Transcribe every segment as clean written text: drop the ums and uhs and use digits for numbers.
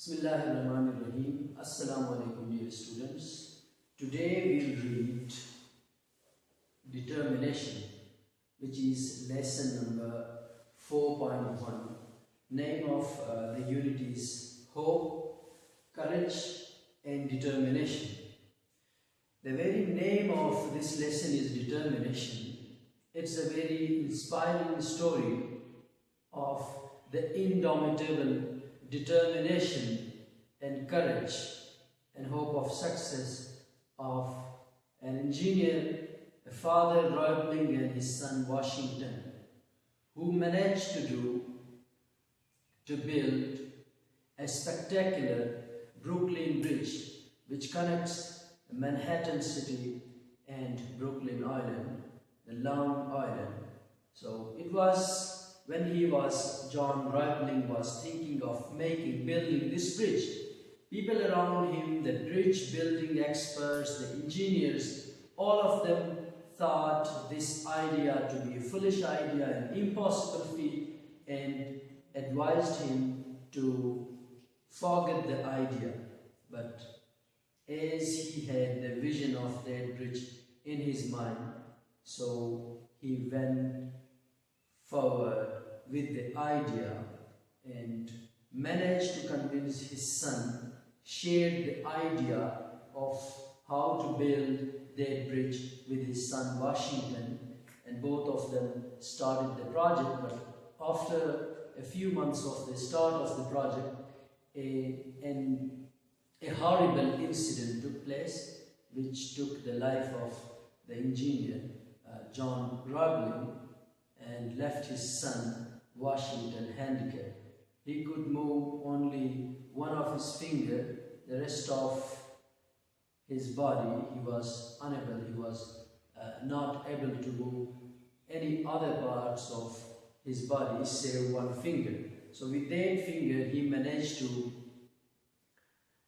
Bismillahirrahmanirrahim. Assalamu alaikum dear students. Today we will read determination, which is lesson number 4.1. Name of the unit is hope, courage and determination. The very name of this lesson is determination. It's a very inspiring story of the indomitable determination and courage and hope of success of an engineer, a father Roebling and his son Washington, who managed to build a spectacular Brooklyn Bridge which connects Manhattan City and Brooklyn Island, the Long Island. So it was when John Roebling was thinking of building this bridge. People around him, the bridge building experts, the engineers, all of them thought this idea to be a foolish idea, an impossible feat, and advised him to forget the idea. But as he had the vision of that bridge in his mind, so he went forward with the idea and managed to convince his son, shared the idea of how to build that bridge with his son Washington, and both of them started the project. But after a few months of the start of the project, a horrible incident took place which took the life of the engineer John Roebling and left his son Washington handicapped. He could move only one of his finger, the rest of his body he was unable, he was not able to move any other parts of his body save one finger. So with that finger he managed to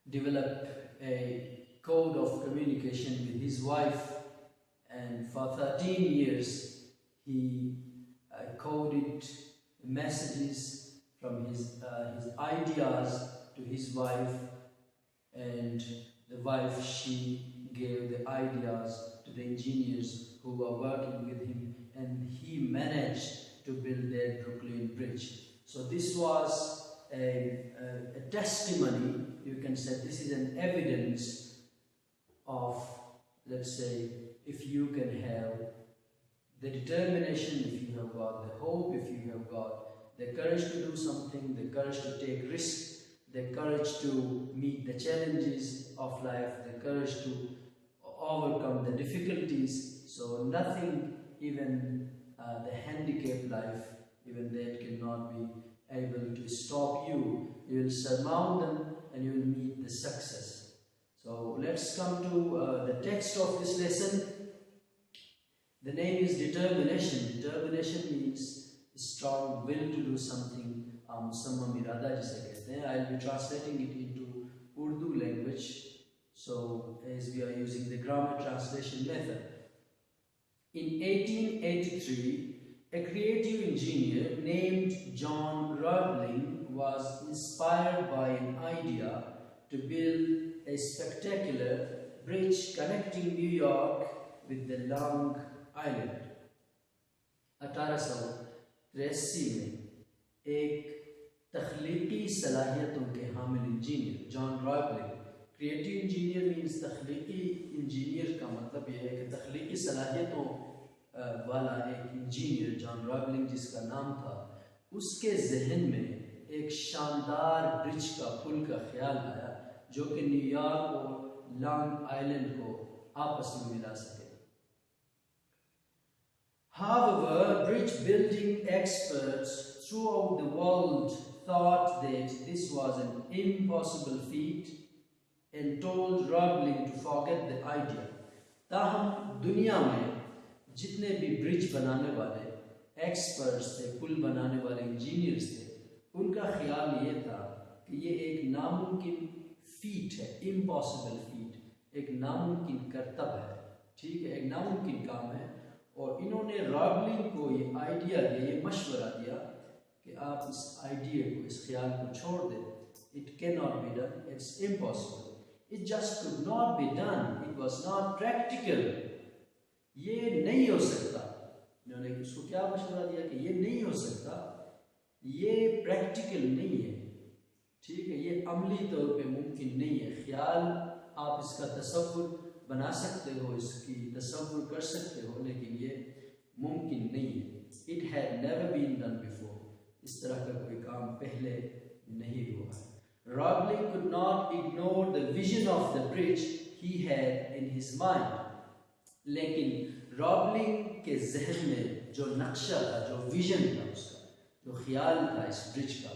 develop a code of communication with his wife, and for 13 years he coded messages from his ideas to his wife, and the wife, she gave the ideas to the engineers who were working with him, and he managed to build that Brooklyn Bridge. So this was a testimony, you can say. This is an evidence of, let's say, if you can have the determination, if you have got the hope, if you have got the courage to do something, the courage to take risks, the courage to meet the challenges of life, the courage to overcome the difficulties. So nothing, even the handicapped life, even that cannot be able to stop you. You will surmount them and you will meet the success. So let's come to the text of this lesson. The name is determination. Determination means strong will to do something. Musammam irada jise kehte hain. I will be translating it into Urdu language. So as we are using the grammar translation method. In 1883, a creative engineer named John Roebling was inspired by an idea to build a spectacular bridge connecting New York with the Long Island. 1883 में एक तख्लीकी सलाहियतों के हामिल engineer John Roebling, creative engineer means तख्लीकी engineer का मतलब यह है कि तख्लीकी सलाहियतों वाला एक इंजीनियर जॉन रॉबलिंग जिसका नाम था, उसके जहन में एक शानदार ब्रिज का पुल का ख्याल आया जो कि न्यूयॉर्क और लॉन्ग आइलैंड को आपस में मिला सके. However, bridge building experts throughout the world thought that this was an impossible feat and told Roebling to forget the idea. ताहम दुनिया में जितने भी ब्रिज बनाने वाले एक्सपर्ट्स थे, पुल बनाने वाले इंजीनियर्स थे, उनका ख्याल ये था कि ये एक नामुमकिन फीट है, इम्पॉसिबल फीट, एक नामुमकिन करतब है, ठीक है, एक नामुमकिन काम है. और इन्होंने रॉबलिंग को ये आइडिया दिया, ये मशवरा दिया कि आप इस आइडिया को, इस ख्याल को छोड़ दें It cannot be done. It's impossible. It just could not be done. It was not practical. ये नहीं हो सकता. इन्होंने उसको क्या मशवरा दिया कि ये नहीं हो सकता, ये प्रैक्टिकल नहीं है, ठीक है, ये अमली तौर पे मुमकिन नहीं है. ख्याल आप इसका तसव्वुर बना सकते हो, इसकी तसव्वुर कर सकते हो, लेकिन ये मुमकिन नहीं है. It had never been done before. इस तरह का कोई काम पहले नहीं हुआ. Roebling could not ignore the vision of the bridge he had in his mind. लेकिन रॉबलिंग के जहन में जो नक्शा था, जो विजन था उसका, जो ख्याल था इस ब्रिज का,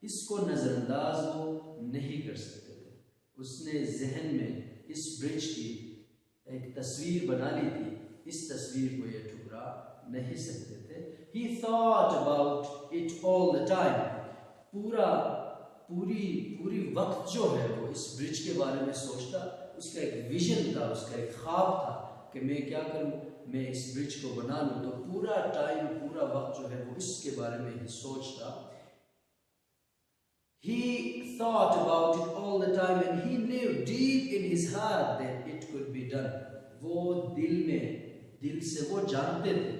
इसको नज़रअंदाज वो नहीं कर सकते थे. उसने जहन में इस ब्रिज की एक तस्वीर बना ली थी. इस तस्वीर को ये ठुकरा नहीं सकते थे. He thought about it all the time. पूरी वक्त जो है वो इस ब्रिज के बारे में सोचता. उसका एक विजन था, उसका एक ख्वाब था कि मैं क्या करूं, मैं इस ब्रिज को बना लूं. तो पूरा टाइम, पूरा वक्त जो है वो इसके बारे में ही सोचता. He thought about it all the time and he knew deep in his heart that it could be done. वो दिल से वो जानते थे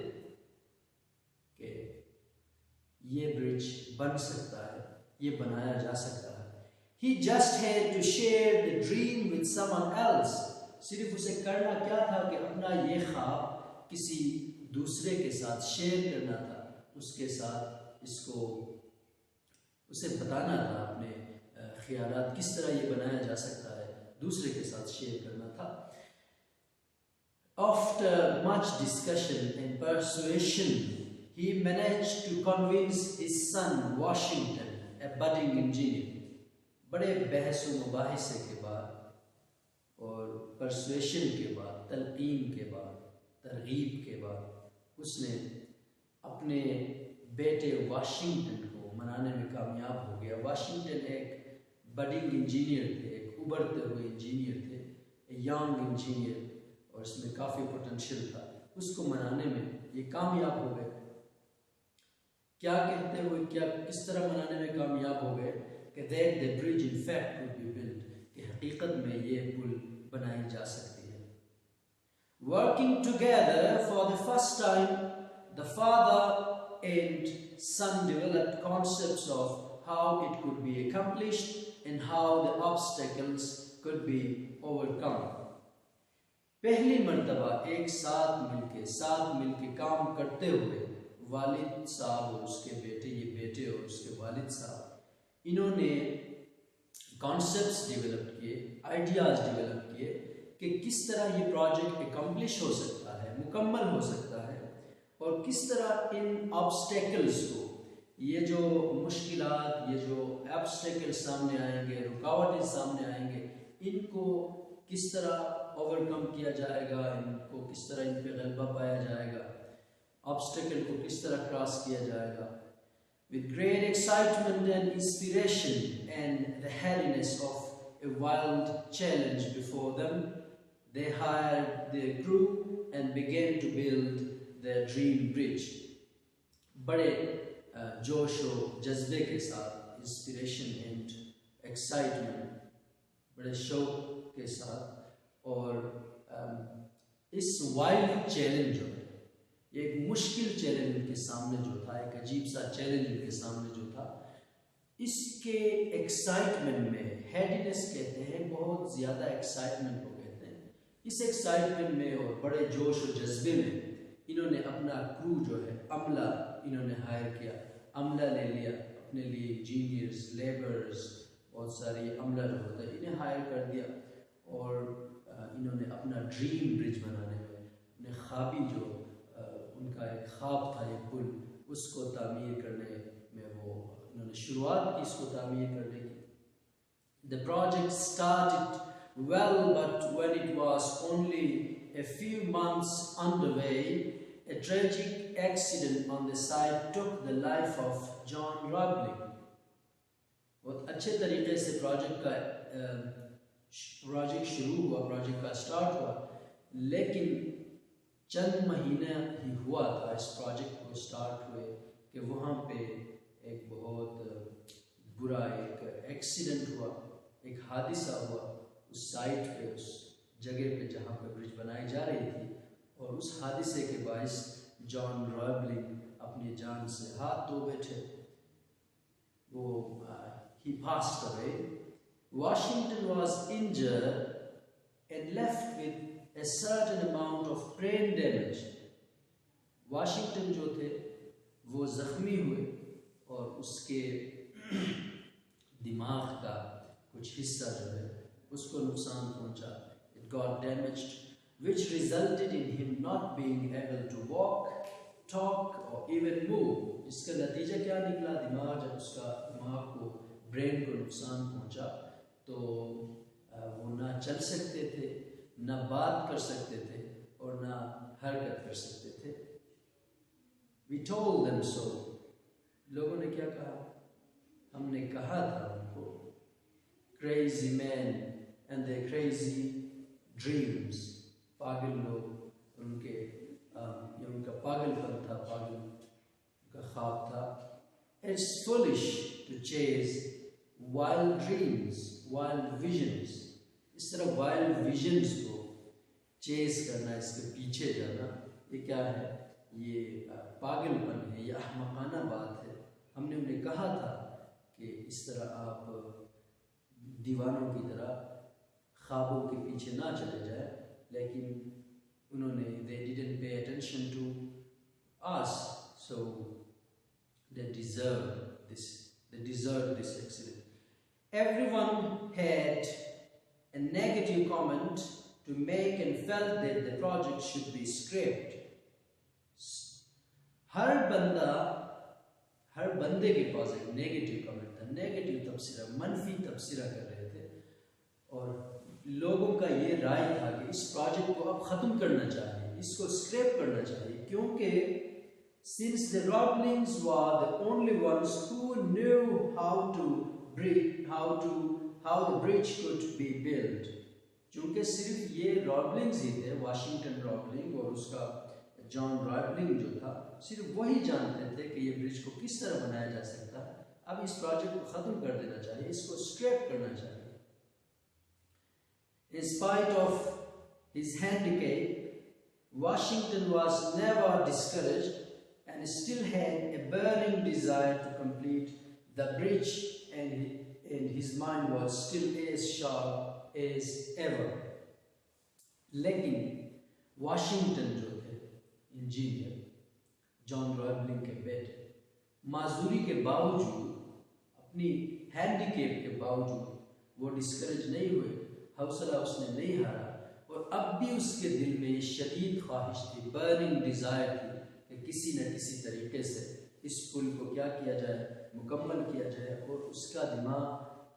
कि ये ब्रिज बन सकता है, ये बनाया जा सकता है. He just had to share the dream with someone else. सिर्फ उसे करना क्या था कि अपना ये ख्वाब किसी दूसरे के साथ शेयर करना था. उसके साथ इसको उसे बताना था, अपने ख्यालात किस तरह ये बनाया जा सकता है, दूसरे के साथ शेयर करना था. After much discussion and persuasion, he managed to convince his son Washington, a budding engineer. बड़े बहस व मुबाहिसे के बाद और परसुएशन के बाद, तलकीन के बाद, तरगीब के बाद, उसने अपने बेटे वाशिंगटन को मनाने में कामयाब हो गया. वाशिंगटन एक बडिंग इंजीनियर थे, एक उभरते हुए इंजीनियर थे, यंग इंजीनियर, और इसमें काफ़ी पोटेंशियल था. उसको मनाने में ये कामयाब हो गए. क्या कहते हुए, क्या किस तरह मनाने में कामयाब हो गए कि that the bridge in fact could be built, कि हकीकत में ये पुल बनाई जा सकती है. Working together for the first time, the father and son developed concepts of how it could be accomplished and how the obstacles could be overcome. पहली मर्तबा एक साथ मिलके काम करते हुए वालिद साहब और उसके बेटे, ये बेटे और उसके वालिद साहब, इन्होंने कॉन्सेप्ट्स डेवलप किए, आइडियाज़ डेवलप किए कि किस तरह ये प्रोजेक्ट एकम्प्लिश हो सकता है, मुकम्मल हो सकता है, और किस तरह इन ऑब्स्टेकल्स को, ये जो मुश्किलात, ये जो ऑब्स्टेकल्स सामने आएंगे, रुकावटें सामने आएंगे, इनको किस तरह ओवरकम किया जाएगा, इनको किस तरह इन पे गलबा पाया जाएगा, ऑब्स्टेकल को किस तरह क्रॉस किया जाएगा. With great excitement and inspiration and the happiness of a wild challenge before them, they hired their crew and began to build their dream bridge. बड़े जोश और जज्बे के साथ, इंस्पिरेशन एंड एक्साइटमेंट, बड़े शौक के साथ, और इस वाइल्ड चैलेंज जो है, एक मुश्किल चैलेंज उनके सामने जो था, एक अजीब सा चैलेंज उनके सामने जो था, इसके एक्साइटमेंट में, हैडीनेस कहते हैं, बहुत ज़्यादा एक्साइटमेंट को कहते हैं. इस एक्साइटमेंट में और बड़े जोश और जज्बे में इन्होंने अपना क्रू जो है, अमला, इन्होंने हायर किया, अमला ले लिया अपने लिए, इंजीनियर्स, लेबर्स, बहुत सारी अमला जो होता है, इन्हें हायर कर दिया, और इन्होंने अपना ड्रीम ब्रिज बनाने में, अपने ख्वाबी जो उनका एक ख्वाब था, ये पुल, उसको तामीर करने में वो इन्होंने शुरुआत की, इसको तामीर करने की. The project started well, but when it was only a few months underway, a tragic accident on the site took the life of John Roebling. बहुत अच्छे तरीके से प्रोजेक्ट शुरू हुआ, प्रोजेक्ट का स्टार्ट हुआ, लेकिन चंद महीने ही हुआ था इस प्रोजेक्ट को स्टार्ट हुए कि वहाँ पे एक बहुत बुरा एक एक्सीडेंट हुआ, एक हादसा हुआ उस साइट पे, उस जगह पे जहाँ पे ब्रिज बनाई जा रही थी, और उस हादसे के बायस जॉन रॉयबलिंग अपनी जान से हाथ धो बैठे, वो he passed away. Washington was injured and left with a certain amount of brain damage. Washington जो थे वो जख्मी हुए और उसके दिमाग का कुछ हिस्सा जो है उसको नुकसान पहुंचा. It got damaged, which resulted in him not being able to walk, talk or even move. इसका नतीजा क्या निकला? जब उसका दिमाग को, ब्रेन को नुकसान पहुंचा तो वो ना चल सकते थे, ना बात कर सकते थे और ना हरकत कर सकते थे. We told them so. लोगों ने क्या कहा? हमने कहा था उनको, crazy men and their crazy dreams. पागल लोग, उनके ये उनका पागलपन था, पागल का ख्वाब था. It's foolish to chase wild dreams, wild visions. इस तरह wild visions को चेस करना, इसके पीछे जाना, ये क्या है? ये पागलपन है, ये अहमकाना बात है. हमने उन्हें कहा था कि इस तरह आप दीवानों की तरह ख्वाबों के पीछे ना चले जाए, लेकिन उन्होंने they didn't pay attention to us, so they deserved this accident. Everyone had a negative comment to make and felt that the project should be scrapped. हर बंदे के पास एक नेगेटिव कमेंट था, नेगेटिव तबसरा, मनफी तबसरा कर रहे थे, और लोगों का ये राय था कि इस प्रोजेक्ट को अब ख़त्म करना चाहिए, इसको स्क्रैप करना चाहिए, क्योंकि since the Roblings were the only ones who knew how the bridge could be built. क्योंकि सिर्फ ये रॉबलिंग्स ही थे, वाशिंगटन रॉबलिंग और उसका जॉन रॉबलिंग जो था, सिर्फ वही जानते थे कि ये ब्रिज को किस तरह बनाया जा सकता है. अब इस प्रोजेक्ट को ख़त्म कर देना चाहिए, इसको स्क्रैप करना चाहिए. In spite of his handicap, Washington was never discouraged and still had a burning desire to complete the bridge, and his mind was still as sharp as ever. लेकिन वाशिंगटन जो थे इंजीनियर, जॉन रॉबलिंग के बेटे, माजूरी के बावजूद, अपनी handicap के बावजूद वो डिस्करेज नहीं हुए, हौसला उसने नहीं हारा, और अब भी उसके दिल में शदीद ख्वाहिश थी, बर्निंग डिज़ायर थी कि किसी न किसी तरीके से इस पुल को क्या किया जाए, मुकम्मल किया जाए. और उसका दिमाग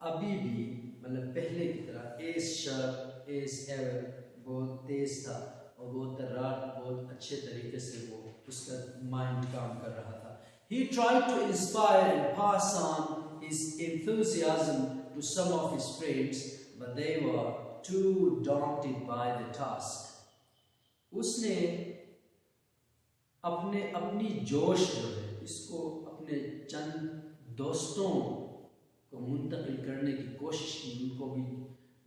अभी भी मतलब पहले की तरह एज शार्प एज एवर, बहुत तेज़ था और बहुत तर्रार, बहुत अच्छे तरीके से वो उसका माइंड काम कर रहा था. He tried to inspire and pass on his enthusiasm to some of his friends, but they were too daunted by the task. उसने अपनी जोश जो है इसको अपने चंद दोस्तों को मुंतकिल करने की कोशिश की, उनको भी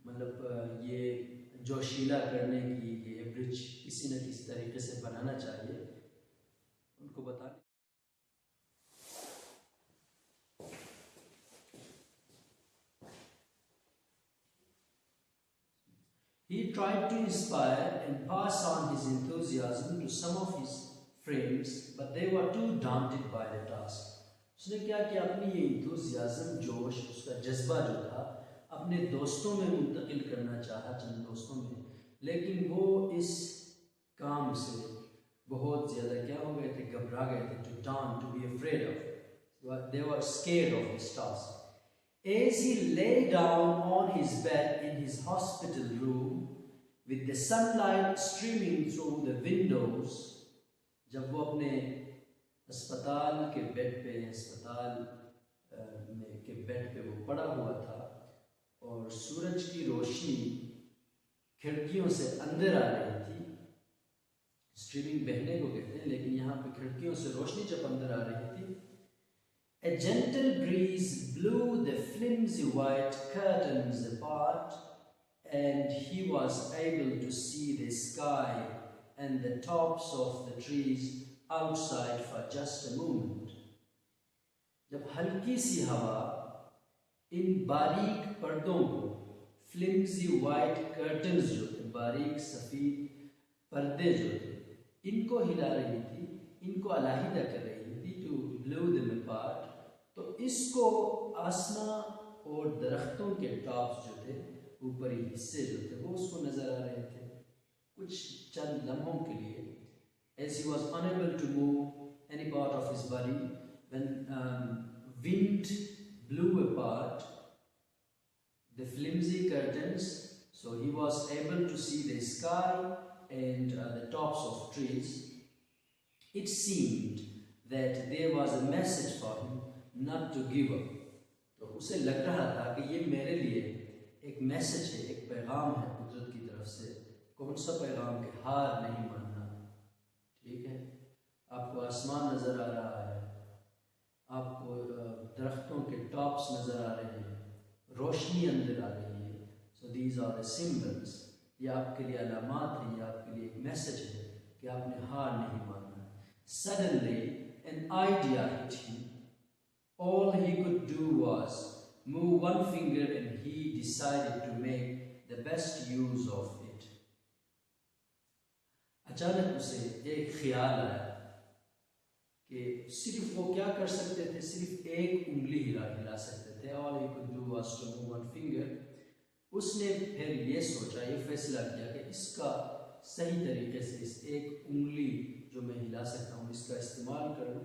मतलब ये जोशीला करने की, ये ब्रिज किसी न किसी तरीके से बनाना चाहिए, उनको बताने. He tried to inspire and pass on his enthusiasm to some of his friends, but they were too daunted by the task. उसने क्या किया? अपनी ये enthusiasm, जोश, उसका जज्बा जो था, अपने दोस्तों में मुंतकिल करना चाहा, चंद दोस्तों में, लेकिन वो इस काम से बहुत ज़्यादा क्या हो गए थे, घबरा गए थे. To daunt, to be afraid of. They were scared of this task. As he lay down on his bed in his hospital room, with the sunlight streaming through the windows, जब वो अपने अस्पताल के बेड पे, के bed पे वो पड़ा हुआ था और सूरज की रोशनी खिड़कियों से अंदर आ रही थी. स्ट्रीमिंग बहने को कहते हैं, लेकिन यहाँ पे खिड़कियों से रोशनी जब अंदर आ रही थी. A gentle breeze blew the flimsy white curtains apart, and he was able to see the sky and the tops of the trees outside for just a moment. जब हल्की सी हवा इन बारीक पर्दों को, फ्लिम्सी वाइट कर्टन्स जो थे, बारीक सफ़ेद पर्दे जो थे, इनको हिला रही थी, इनको अलहदा कर रही थी, टू ब्लो देम अपार्ट, तो इसको आसमां और दरख्तों के टॉप्स जो थे, ऊपरी हिस्से जो थे, वो उसको नज़र आ रहे थे कुछ चंद लम्हों के लिए. As he was unable to move any part of his body, when wind blew apart the flimsy curtains, so he was able to see the sky and the tops of trees. It seemed that there was a message for him not to give up. तो उसे लग रहा था कि ये मेरे लिए एक मैसेज है, एक पैगाम है कुदरत की तरफ से. कौन सा पैगाम? के हार नहीं मानना. ठीक है, आपको आसमान नज़र आ रहा है, आपको दरख्तों के टॉप्स नज़र आ रहे हैं, रोशनी अंदर आ रही है. So these are the symbols. ये आपके लिए अलामात है, ये आपके लिए एक मैसेज है कि आपने हार नहीं मानना. Suddenly an idea hit him. All he could do was move one finger, and he decided to make the best use of it. अचानक उसे एक ख्याल आया कि सिर्फ वो क्या कर सकते थे, सिर्फ एक उंगली हिला सकते थे. All he could do was to move one finger. उसने फिर ये सोचा, ये फैसला किया कि इसका सही तरीके से इस एक उंगली जो मैं हिला सकता हूँ इसका इस्तेमाल करूँ.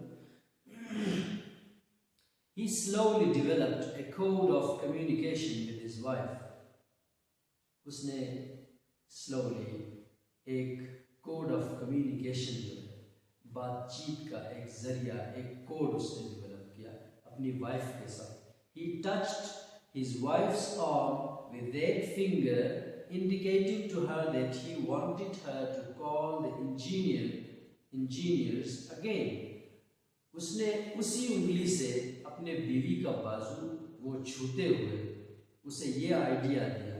He slowly developed a code of communication with his wife. उसने slowly एक code of communication जो है, बातचीत का एक जरिया, एक कोड उसने डेवलप किया अपनी वाइफ के साथ. He touched his wife's arm with that finger, indicating to her that he wanted her to call the engineers again. उसने उसी उंगली से अपने बीवी का बाजू वो छूते हुए उसे ये आइडिया दिया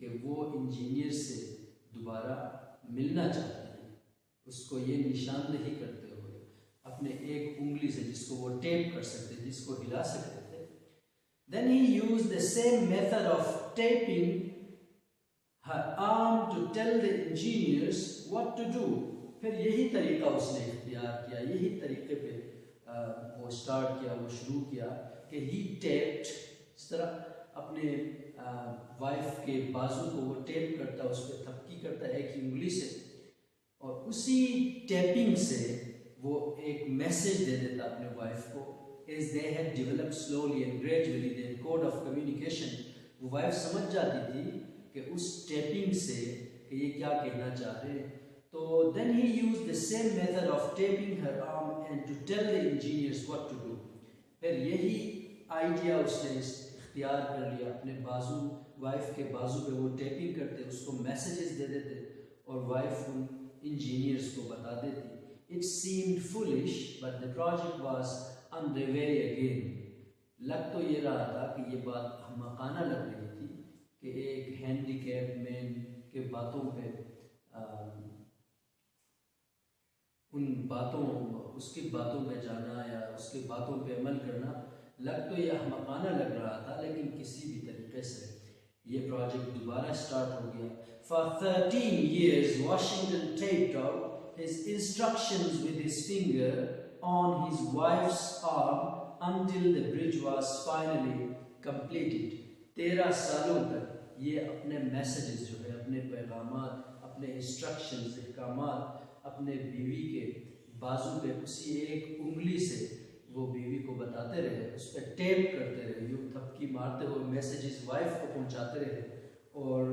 कि वो इंजीनियर से दोबारा मिलना चाहते हैं. उसको ये निशानदेही करते हुए अपने एक उंगली से, जिसको वो टेप कर सकते, जिसको हिला सकते थे. Then he used the same method of taping her arm to tell the engineers what to do. फिर यही तरीका उसने इख्तियार किया, यही तरीके पे वो स्टार्ट किया, वो शुरू किया कि ही टेप्ड, इस तरह अपने वाइफ के बाजू को वो टेप करता, उस पर थपकी करता एक ही उंगली से, और उसी टेपिंग से वो एक मैसेज दे देता अपने वाइफ को. As they had developed slowly and gradually their code of communication, वो वाइफ समझ जाती थी कि उस टेपिंग से कि ये क्या कहना चाह रहे हैं. तो then he used the same method of taping her arm and to tell the engineers what to do. फिर यही आइडिया उसने इख्तियार कर लिया, अपने बाजू, वाइफ के बाजू पे वो टेपिंग करते, उसको मैसेजेस दे देते और वाइफ उन इंजीनियर्स को बता देती. It seemed foolish, but the project was underway again. लग तो ये रहा था कि ये बात अहमकाना लग रही थी कि एक हैंडीकैप मैन के बातों पे उन बातों, उसकी बातों में जाना या उसकी बातों पे अमल करना, लग तो ये अहमकाना लग रहा था, लेकिन किसी भी तरीके से ये प्रोजेक्ट दोबारा स्टार्ट हो गया. For 13 years Washington taped out his instructions with his finger on his wife's arm until the bridge was finally completed. 13 सालों तक ये अपने मैसेजेस जो है, अपने पैगामात, अपने इंस्ट्रक्शंस, अहकामात अपने बीवी के बाजू पे उसी एक उंगली से वो बीवी को बताते रहे, उस पर टेप करते रहे, यूँ थपकी मारते हुए मैसेजेस वाइफ को पहुंचाते रहे. और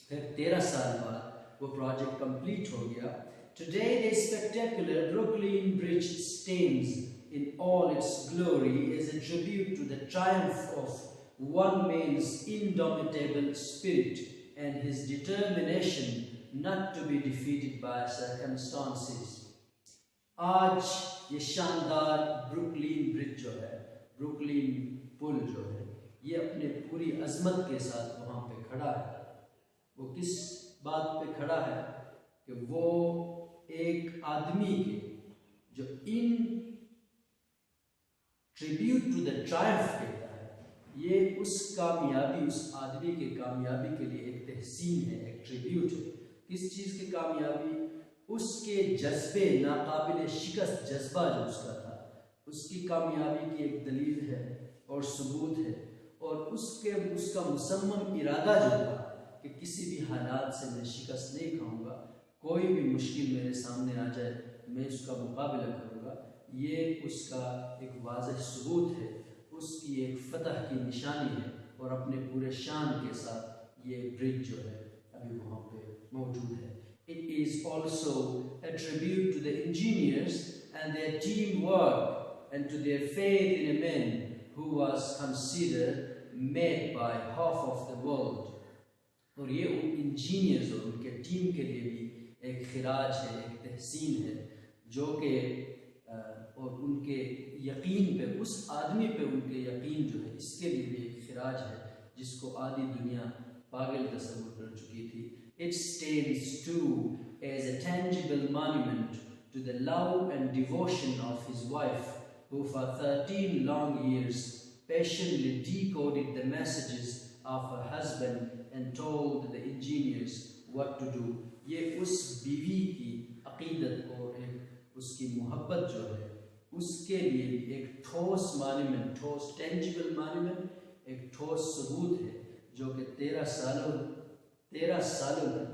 फिर 13 साल बाद वो प्रोजेक्ट कंप्लीट हो गया. Today the spectacular Brooklyn Bridge stands in all its glory as a tribute to the triumph of one man's indomitable spirit and his determination not to be defeated by circumstances. आज ये शानदार Brooklyn bridge है, Brooklyn पुल जो है, ये अपने पूरी अजमत के साथ वहाँ पे खड़ा है। वो किस बात पे खड़ा है कि वो एक आदमी के जो इन ट्रिब्यूट टू द ट्रायम्फ कहता है, ये उस कामयाबी, उस आदमी के कामयाबी के लिए एक तहसीन है, एक ट्रिब्यूट है। किस चीज़ की कामयाबी? उसके जज्बे, नाकाबिल शिकस्त जज्बा जो उसका था, उसकी कामयाबी की एक दलील है और सबूत है। और उसका मुसम्मम इरादा जो था कि किसी भी हालात से मैं शिकस्त नहीं खाऊंगा, कोई भी मुश्किल मेरे सामने आ जाए मैं उसका मुकाबला करूंगा, ये उसका एक वाज़ह सबूत है, उसकी एक फतह की निशानी है। और अपने पूरे शान के साथ ये ब्रिज जो है अभी वहाँ पे मौजूद है। It is also a tribute to the engineers and their teamwork and to their faith in a man who was considered made by half of the world. और ये उन इंजीनियर्स और उनके टीम के लिए भी एक खिराज है, एक तहसीन है, जो कि और उनके यकीन पे, उस आदमी पे उनके यकीन जो है, इसके लिए भी एक खिराज है जिसको आधी दुनिया पागल तस्वुर कर चुकी थी। It stands too as a tangible monument to the love and devotion of his wife, who for 13 long years patiently decoded the messages of her husband and told the engineers what to do. ये उस बीवी की अकीदत और एक उसकी मोहब्बत जो है, उसके लिए भी एक ठोस मान्यूमेंट, ठोस टेंजिबल मान्यूमेंट, एक ठोस सबूत है, जो कि 13 सालों में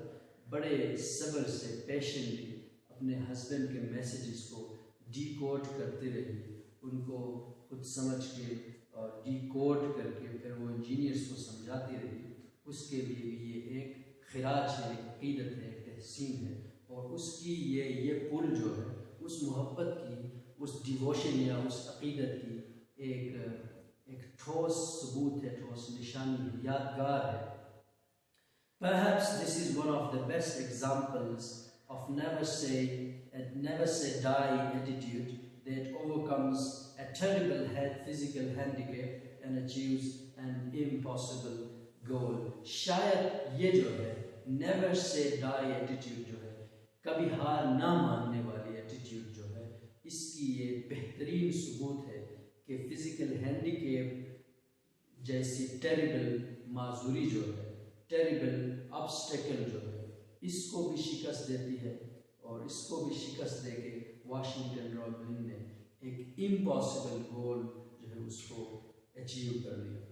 बड़े सब्र से पेशेंटली अपने हस्बैंड के मैसेजेस को डीकोड करते रही, उनको खुद समझ के और डीकोड करके फिर वो इंजीनियर्स को समझाती रही। उसके लिए भी ये एक खिराज है, एक अकीदत है, एक तहसीन है। और उसकी ये पुल जो है, उस मोहब्बत की, उस डिवोशन या उस अकीदत की एक ठोस सबूत है, ठोस निशानी है, यादगार है। Perhaps this is one of the best examples of never say die attitude that overcomes a terrible physical handicap and achieves an impossible goal. शायद ये जो है never say die attitude जो है, कभी हार ना मानने वाली attitude जो है, इसकी ये बेहतरीन सबूत है कि फिजिकल हैंडीकेप जैसी टेरिबल माजूरी जो है, टेरिबल ऑब्स्टेकल जो है, इसको भी शिकस्त देती है। और इसको भी शिकस्त देके वाशिंगटन रॉबिन ने एक इम्पॉसिबल गोल जो है उसको अचीव कर लिया।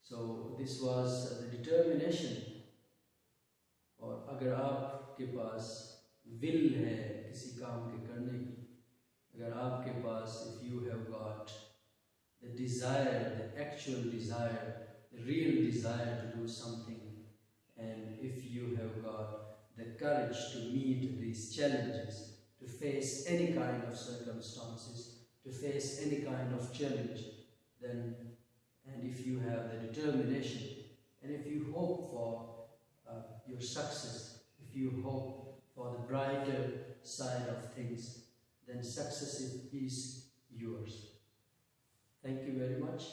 So this was the determination. और अगर आपके पास विल है किसी काम के करने की, अगर आपके पास if you have got the desire, the actual desire, the real desire to do something, and if you have got the courage to meet these challenges, to face any kind of circumstances, to face any kind of challenge, then, and if you have the determination, and if you hope for your success, if you hope for the brighter side of things, then success is yours. Thank you very much.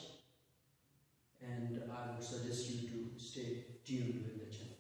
And I would suggest you to stay tuned with the channel.